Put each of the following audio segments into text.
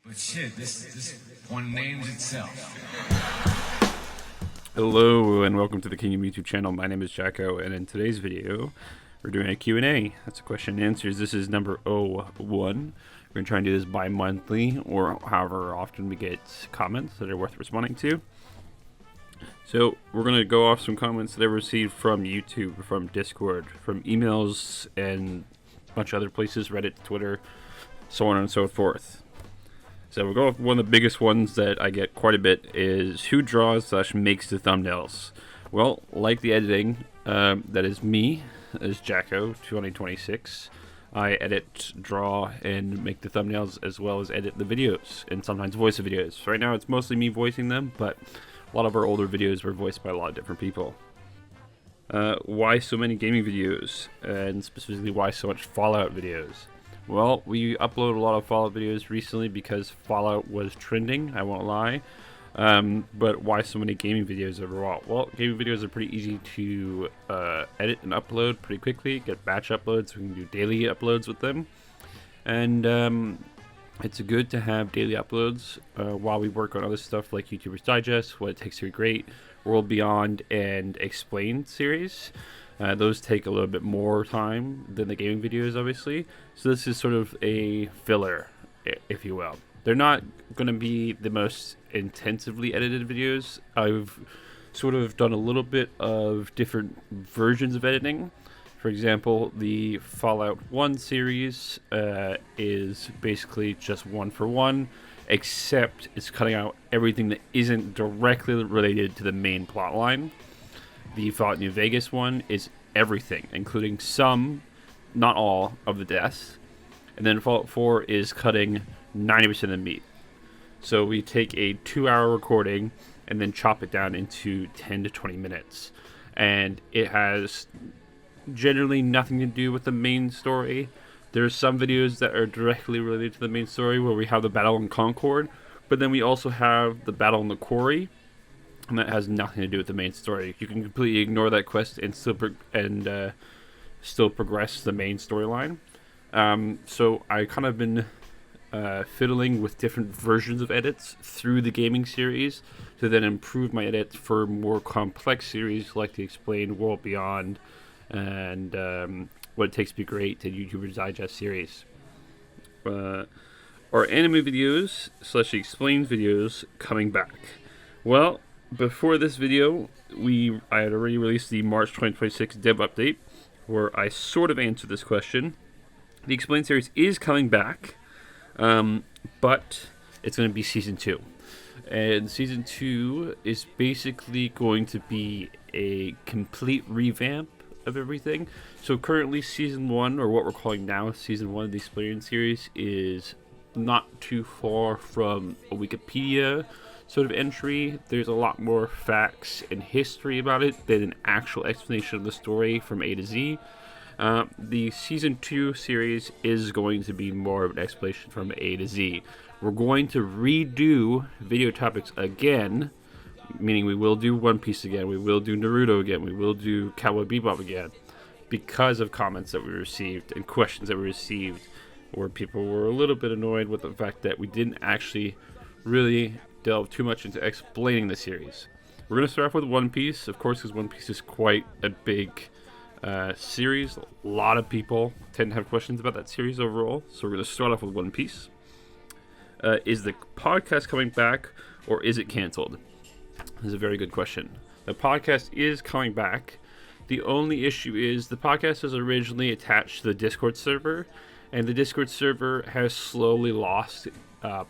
But shit, this one names itself. Hello and welcome to the QnA YouTube channel. My name is Jacko, and in today's video we're doing a Q&A. That's a question and answers. This is number 01. We're going to try and do this bi-monthly, or however often we get comments that are worth responding to. So we're going to go off some comments that I received from YouTube, from Discord, from emails, and a bunch of other places, Reddit, Twitter, so on and so forth. So we'll go with one of the biggest ones that I get quite a bit is who draws / makes the thumbnails. Well, like the editing, that is me, as Jacko 2026. I edit, draw, and make the thumbnails as well as edit the videos and sometimes voice the videos. Right now it's mostly me voicing them, but a lot of our older videos were voiced by a lot of different people. Why so many gaming videos, and specifically why so much Fallout videos? Well, we uploaded a lot of Fallout videos recently because Fallout was trending, I won't lie. But why so many gaming videos overall? Well, gaming videos are pretty easy to edit and upload pretty quickly, get batch uploads, we can do daily uploads with them. And it's good to have daily uploads while we work on other stuff like YouTuber's Digest, What It Takes to Be Great, World Beyond, and Explained series. Those take a little bit more time than the gaming videos, obviously. So this is sort of a filler, if you will. They're not going to be the most intensively edited videos. I've sort of done a little bit of different versions of editing. For example, the Fallout 1 series is basically just one for one, except it's cutting out everything that isn't directly related to the main plot line. The Fallout New Vegas one is everything, including some, not all, of the deaths. And then Fallout 4 is cutting 90% of the meat. So we take a 2-hour recording and then chop it down into 10 to 20 minutes. And it has generally nothing to do with the main story. There's some videos that are directly related to the main story where we have the battle in Concord, but then we also have the battle in the quarry, and that has nothing to do with the main story. You can completely ignore that quest and still progress the main storyline. So I kind of been fiddling with different versions of edits through the gaming series to then improve my edits for more complex series like the Explained, World Beyond, and What It Takes to Be Great and YouTuber's Digest series. Our anime videos / explained videos coming back. Well, before this video, I had already released the March 2026 dev update where I sort of answered this question. The Explained series is coming back, but it's going to be Season 2. And Season 2 is basically going to be a complete revamp of everything. So currently Season 1, or what we're calling now Season 1 of the Explained series, is not too far from a Wikipedia sort of entry. There's a lot more facts and history about it than an actual explanation of the story from A to Z. The Season 2 series is going to be more of an explanation from A to Z. We're going to redo video topics again, meaning we will do One Piece again, we will do Naruto again, we will do Cowboy Bebop again, because of comments that we received and questions that we received where people were a little bit annoyed with the fact that we didn't actually really delve too much into explaining the series. We're going to start off with One Piece, of course, because One Piece is quite a big series. A lot of people tend to have questions about that series overall, so we're going to start off with One Piece. Is the podcast coming back, or is it canceled? This is a very good question. The podcast is coming back. The only issue is the podcast was originally attached to the Discord server, and the Discord server has slowly lost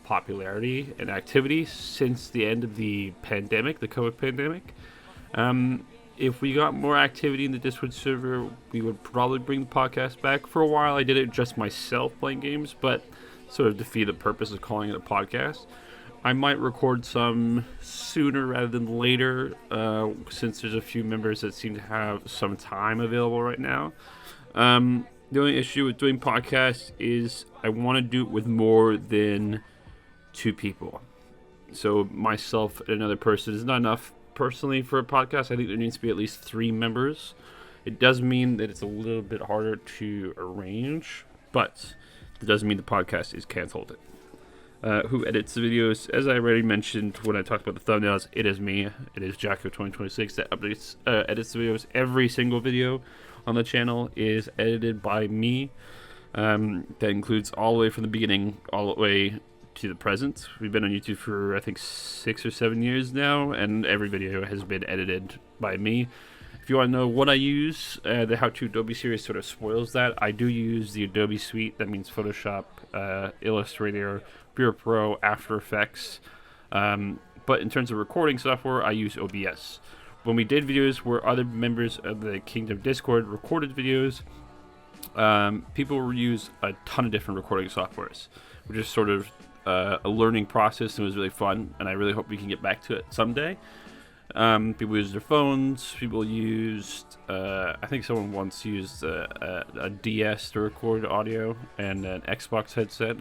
popularity and activity since the end of the pandemic, the COVID pandemic. If we got more activity in the Discord server, we would probably bring the podcast back. For a while, I did it just myself playing games, but sort of defeated the purpose of calling it a podcast. I might record some sooner rather than later, since there's a few members that seem to have some time available right now. The only issue with doing podcasts is I want to do it with more than 2 people. So myself and another person is not enough personally for a podcast. I think there needs to be at least 3 members. It does mean that it's a little bit harder to arrange, but it doesn't mean the podcast is canceled. who edits the videos. As I already mentioned when I talked about the thumbnails, it is me. It is Jacko2026 that edits the videos. Every single video on the channel is edited by me. That includes all the way from the beginning all the way to the present. We've been on YouTube for I think 6 or 7 years now, and every video has been edited by me. If you want to know what I use, the How to Adobe series sort of spoils that. I do use the Adobe suite. That means Photoshop, Illustrator, Premiere Pro, After Effects. But in terms of recording software, I use OBS. When we did videos where other members of the Kingdom Discord recorded videos, people will use a ton of different recording softwares, which is sort of a learning process, and it was really fun, and I really hope we can get back to it someday. People used their phones. People used, I think someone once used a DS to record audio and an Xbox headset.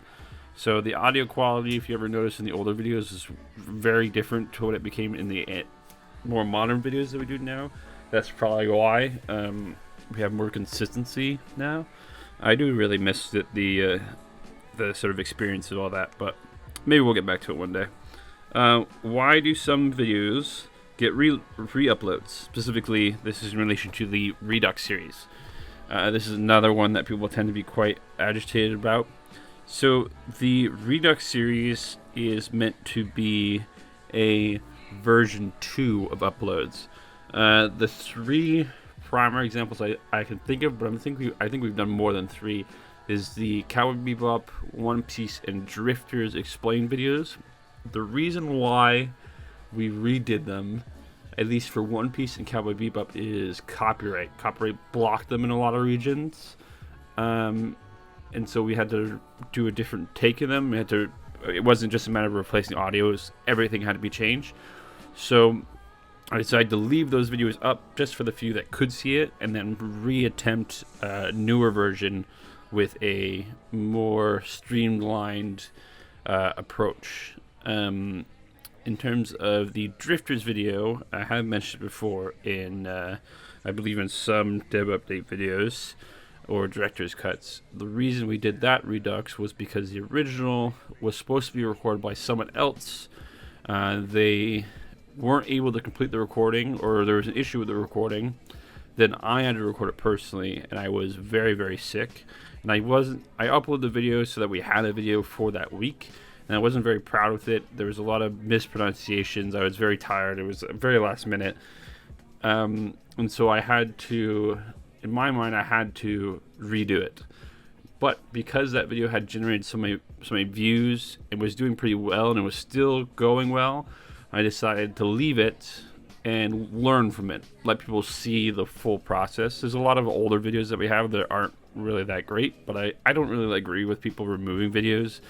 So the audio quality, if you ever notice in the older videos, is very different to what it became in the more modern videos that we do now. That's probably why we have more consistency now. I do really miss the sort of experience of all that, but maybe we'll get back to it one day. Why do some videos get re-uploads? Specifically, this is in relation to the Redux series. This is another one that people tend to be quite agitated about. So the Redux series is meant to be a version 2 of uploads. The 3 primary examples I can think of, but I think we've done more than 3, is the Cowboy Bebop, One Piece, and Drifters explain videos. The reason why we redid them, at least for One Piece and Cowboy Bebop, is copyright. Copyright blocked them in a lot of regions, and so we had to do a different take of them. It wasn't just a matter of replacing audio; everything had to be changed. So I decided to leave those videos up just for the few that could see it, and then reattempt a newer version with a more streamlined approach. In terms of the Drifters video, I have mentioned before in, I believe in some dev update videos or director's cuts. The reason we did that redux was because the original was supposed to be recorded by someone else. They weren't able to complete the recording, or there was an issue with the recording. Then I had to record it personally, and I was very, very sick. And I uploaded the video so that we had a video for that week, and I wasn't very proud with it. There was a lot of mispronunciations. I was very tired. It was very last minute. And so I had to, in my mind, I had to redo it. But because that video had generated so many views, it was doing pretty well, and it was still going well, I decided to leave it and learn from it. Let people see the full process. There's a lot of older videos that we have that aren't really that great, but I don't really agree with people removing videos.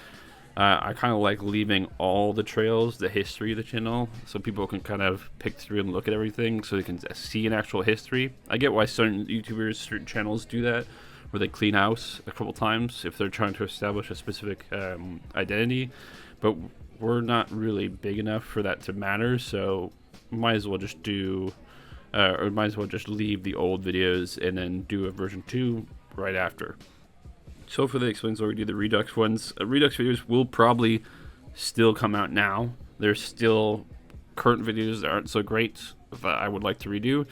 I kind of like leaving all the trails, the history of the channel, so people can kind of pick through and look at everything so they can see an actual history. I get why certain YouTubers, certain channels do that, where they clean house a couple times if they're trying to establish a specific identity, but we're not really big enough for that to matter, so might as well just leave the old videos and then do a version 2 right after. So for the explains already the Redux ones, Redux videos will probably still come out now. There's still current videos that aren't so great that I would like to redo.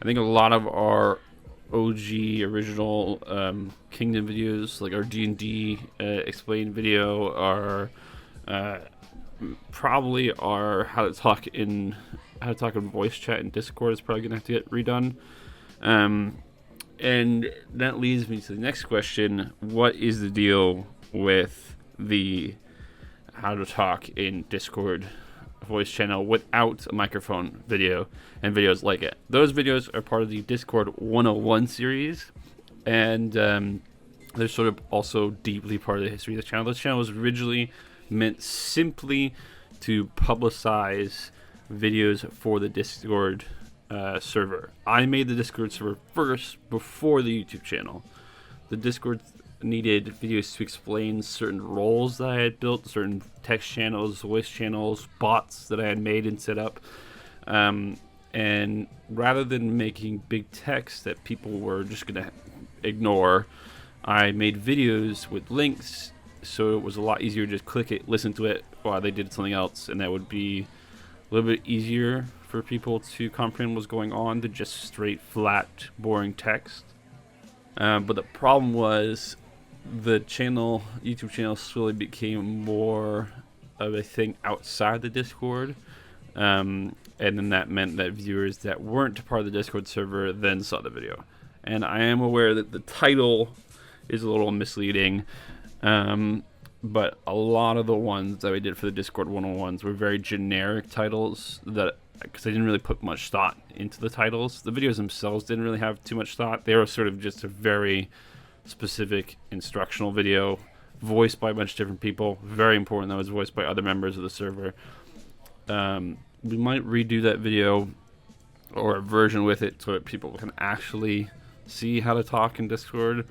I think a lot of our OG original Kingdom videos, like our D&D explain video, are probably our how to talk in voice chat in Discord is probably gonna have to get redone. And that leads me to the next question: what is the deal with the how to talk in Discord voice channel without a microphone video and videos like it? Those videos are part of the Discord 101 series, and they're sort of also deeply part of the history of the channel. This channel was originally meant simply to publicize videos for the Discord server. I made the Discord server first before the YouTube channel. The Discord needed videos to explain certain roles that I had built, certain text channels, voice channels, bots that I had made and set up. And rather than making big text that people were just going to ignore, I made videos with links so it was a lot easier to just click it, listen to it while they did something else, and that would be a little bit easier for people to comprehend what's going on than just straight, flat, boring text. But the problem was the YouTube channel slowly became more of a thing outside the Discord. And then that meant that viewers that weren't part of the Discord server then saw the video. And I am aware that the title is a little misleading, but a lot of the ones that we did for the Discord 101s were very generic titles, that because I didn't really put much thought into the titles. The videos themselves didn't really have too much thought. They were sort of just a very specific instructional video, voiced by a bunch of different people. Very important that it was voiced by other members of the server. We might redo that video or a version with it so that people can actually see how to talk in Discord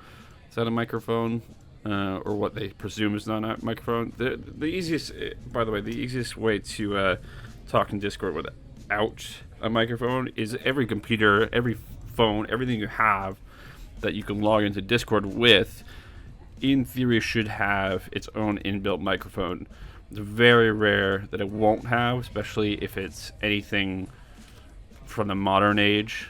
without a microphone, or what they presume is not a microphone. The easiest, by the way, the easiest way to talk in Discord without a microphone is every computer, every phone, everything you have that you can log into Discord with, in theory, should have its own inbuilt microphone. It's very rare that it won't have, especially if it's anything from the modern age.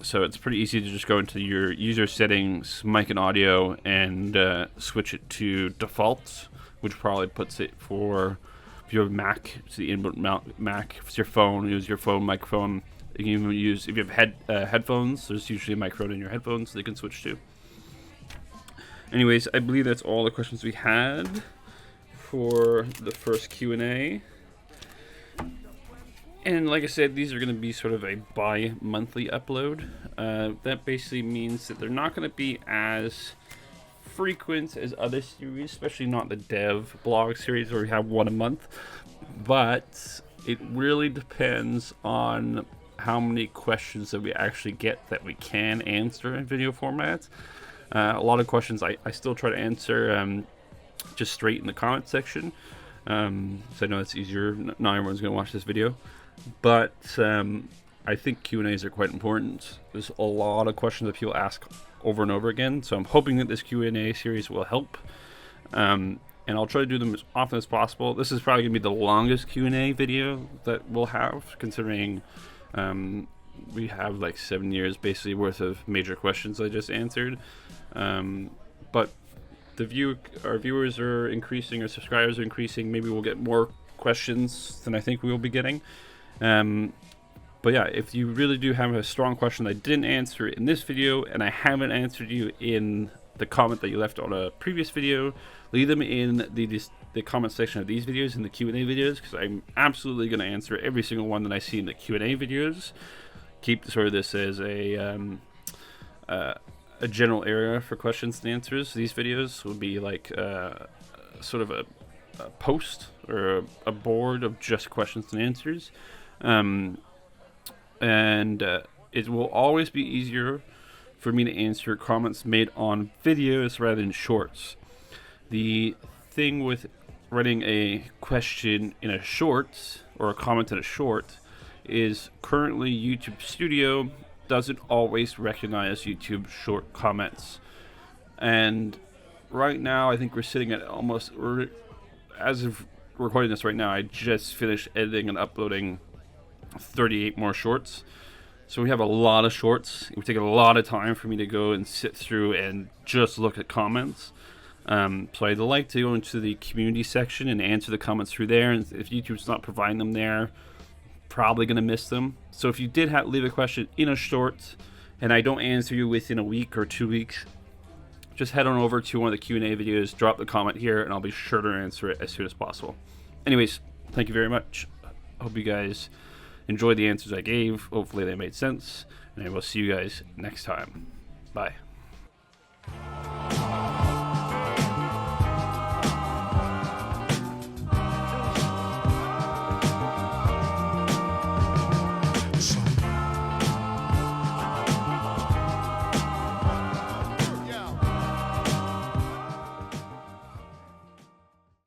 So it's pretty easy to just go into your user settings, mic and audio, and switch it to default, which probably puts it for, if you have Mac, it's the inbuilt Mac. If it's your phone, use your phone microphone. You can even use, if you have headphones, there's usually a microphone in your headphones that you can switch to. Anyways, I believe that's all the questions we had for the first Q&A. And like I said, these are going to be sort of a bi-monthly upload. That basically means that they're not going to be as frequent as other series, especially not the dev blog series where we have one a month. But it really depends on how many questions that we actually get that we can answer in video format. A lot of questions I still try to answer just straight in the comment section. So I know it's easier. Not everyone's going to watch this video. But I think Q&As are quite important. There's a lot of questions that people ask over and over again. So I'm hoping that this Q&A series will help. And I'll try to do them as often as possible. This is probably going to be the longest Q&A video that we'll have, considering we have like 7 years basically worth of major questions I just answered. But our viewers are increasing, our subscribers are increasing. Maybe we'll get more questions than I think we will be getting. But yeah, if you really do have a strong question that I didn't answer in this video, and I haven't answered you in the comment that you left on a previous video, leave them in the comment section of these videos, in the Q&A videos, because I'm absolutely going to answer every single one that I see in the Q&A videos. Keep sort of this as a general area for questions and answers. These videos will be like sort of a post or a board of just questions and answers. It will always be easier for me to answer comments made on videos rather than shorts. The thing with writing a question in a short, or a comment in a short, is currently YouTube Studio doesn't always recognize YouTube short comments. And right now, I think we're sitting at almost, as of recording this right now, I just finished editing and uploading 38 more shorts. So we have a lot of shorts. It would take a lot of time for me to go and sit through and just look at comments. So I'd like to go into the community section and answer the comments through there. And if YouTube's not providing them there, probably going to miss them. So if you did leave a question in a short and I don't answer you within a week or 2 weeks, just head on over to one of the Q&A videos, drop the comment here, and I'll be sure to answer it as soon as possible. Anyways, thank you very much. Hope you guys enjoyed the answers I gave. Hopefully they made sense, and I will see you guys next time. Bye.